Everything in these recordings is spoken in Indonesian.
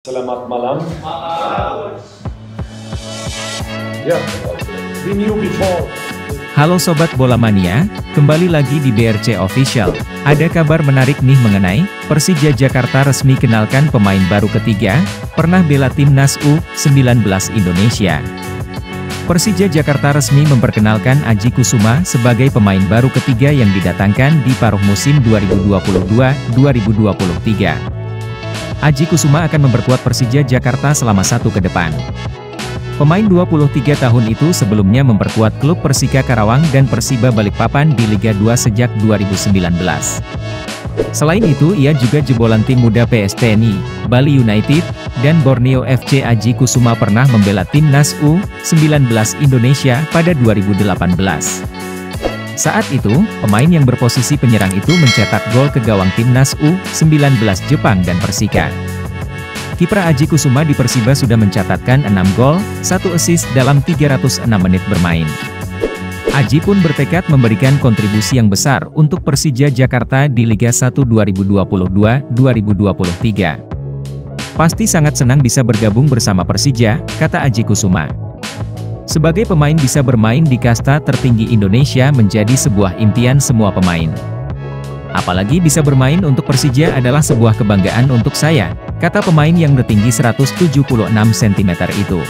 Selamat malam. Ya, we knew before. Halo Sobat Bola Mania, kembali lagi di BRC Official. Ada kabar menarik nih mengenai Persija Jakarta resmi kenalkan pemain baru ketiga, pernah bela timnas U19 Indonesia. Persija Jakarta resmi memperkenalkan Aji Kusuma sebagai pemain baru ketiga yang didatangkan di paruh musim 2022-2023. Aji Kusuma akan memperkuat Persija Jakarta selama satu ke depan. Pemain 23 tahun itu sebelumnya memperkuat klub Persika Karawang dan Persiba Balikpapan di Liga 2 sejak 2019. Selain itu ia juga jebolan tim muda PSTNI, Bali United, dan Borneo FC. Aji Kusuma pernah membela timnas U19 Indonesia pada 2018. Saat itu, pemain yang berposisi penyerang itu mencetak gol ke gawang timnas U19 Jepang dan Persika. Kiprah Aji Kusuma di Persiba sudah mencatatkan 6 gol, 1 assist dalam 306 menit bermain. Aji pun bertekad memberikan kontribusi yang besar untuk Persija Jakarta di Liga 1 2022-2023. Pasti sangat senang bisa bergabung bersama Persija, kata Aji Kusuma. Sebagai pemain bisa bermain di kasta tertinggi Indonesia menjadi sebuah impian semua pemain. Apalagi bisa bermain untuk Persija adalah sebuah kebanggaan untuk saya, kata pemain yang bertinggi 176 cm itu.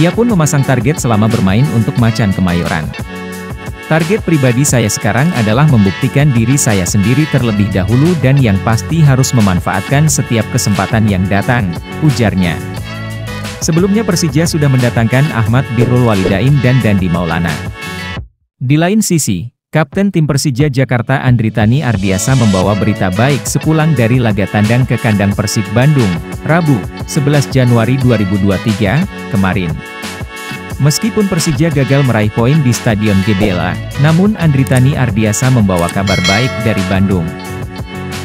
Ia pun memasang target selama bermain untuk Macan Kemayoran. Target pribadi saya sekarang adalah membuktikan diri saya sendiri terlebih dahulu dan yang pasti harus memanfaatkan setiap kesempatan yang datang, ujarnya. Sebelumnya Persija sudah mendatangkan Ahmad Birrul Walidain dan Dandi Maulana. Di lain sisi, Kapten tim Persija Jakarta Andritani Ardiasa membawa berita baik sepulang dari laga tandang ke kandang Persib Bandung, Rabu, 11 Januari 2023, kemarin. Meskipun Persija gagal meraih poin di Stadion GBLA, namun Andritani Ardiasa membawa kabar baik dari Bandung.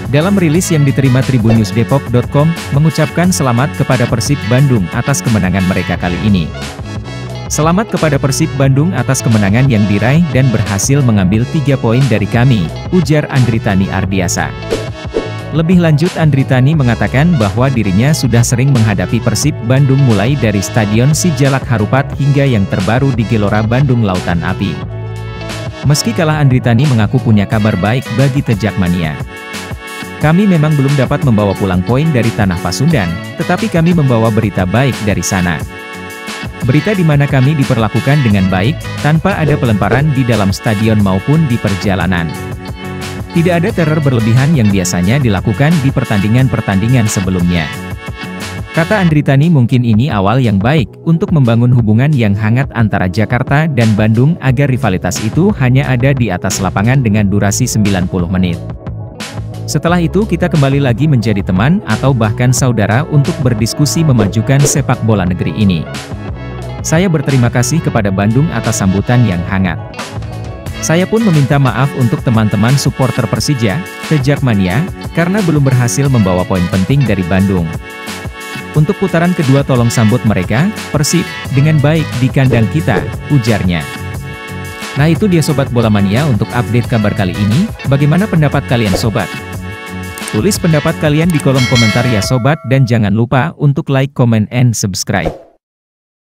Dalam rilis yang diterima tribunnews.depok.com, mengucapkan selamat kepada Persib Bandung atas kemenangan mereka kali ini. Selamat kepada Persib Bandung atas kemenangan yang diraih dan berhasil mengambil 3 poin dari kami, ujar Andritani Ardiasa. Lebih lanjut Andritani mengatakan bahwa dirinya sudah sering menghadapi Persib Bandung mulai dari Stadion Sijalak Harupat hingga yang terbaru di Gelora Bandung Lautan Api. Meski kalah, Andritani mengaku punya kabar baik bagi Tejakmania. Kami memang belum dapat membawa pulang poin dari Tanah Pasundan, tetapi kami membawa berita baik dari sana. Berita di mana kami diperlakukan dengan baik, tanpa ada pelemparan di dalam stadion maupun di perjalanan. Tidak ada teror berlebihan yang biasanya dilakukan di pertandingan-pertandingan sebelumnya. Kata Andritani, mungkin ini awal yang baik untuk membangun hubungan yang hangat antara Jakarta dan Bandung agar rivalitas itu hanya ada di atas lapangan dengan durasi 90 menit. Setelah itu kita kembali lagi menjadi teman atau bahkan saudara untuk berdiskusi memajukan sepak bola negeri ini. Saya berterima kasih kepada Bandung atas sambutan yang hangat. Saya pun meminta maaf untuk teman-teman supporter Persija, Tejakmania, karena belum berhasil membawa poin penting dari Bandung. Untuk putaran kedua tolong sambut mereka, Persib, dengan baik di kandang kita, ujarnya. Nah itu dia Sobat Bola Mania untuk update kabar kali ini, bagaimana pendapat kalian Sobat? Tulis pendapat kalian di kolom komentar ya Sobat dan jangan lupa untuk like, comment, and subscribe.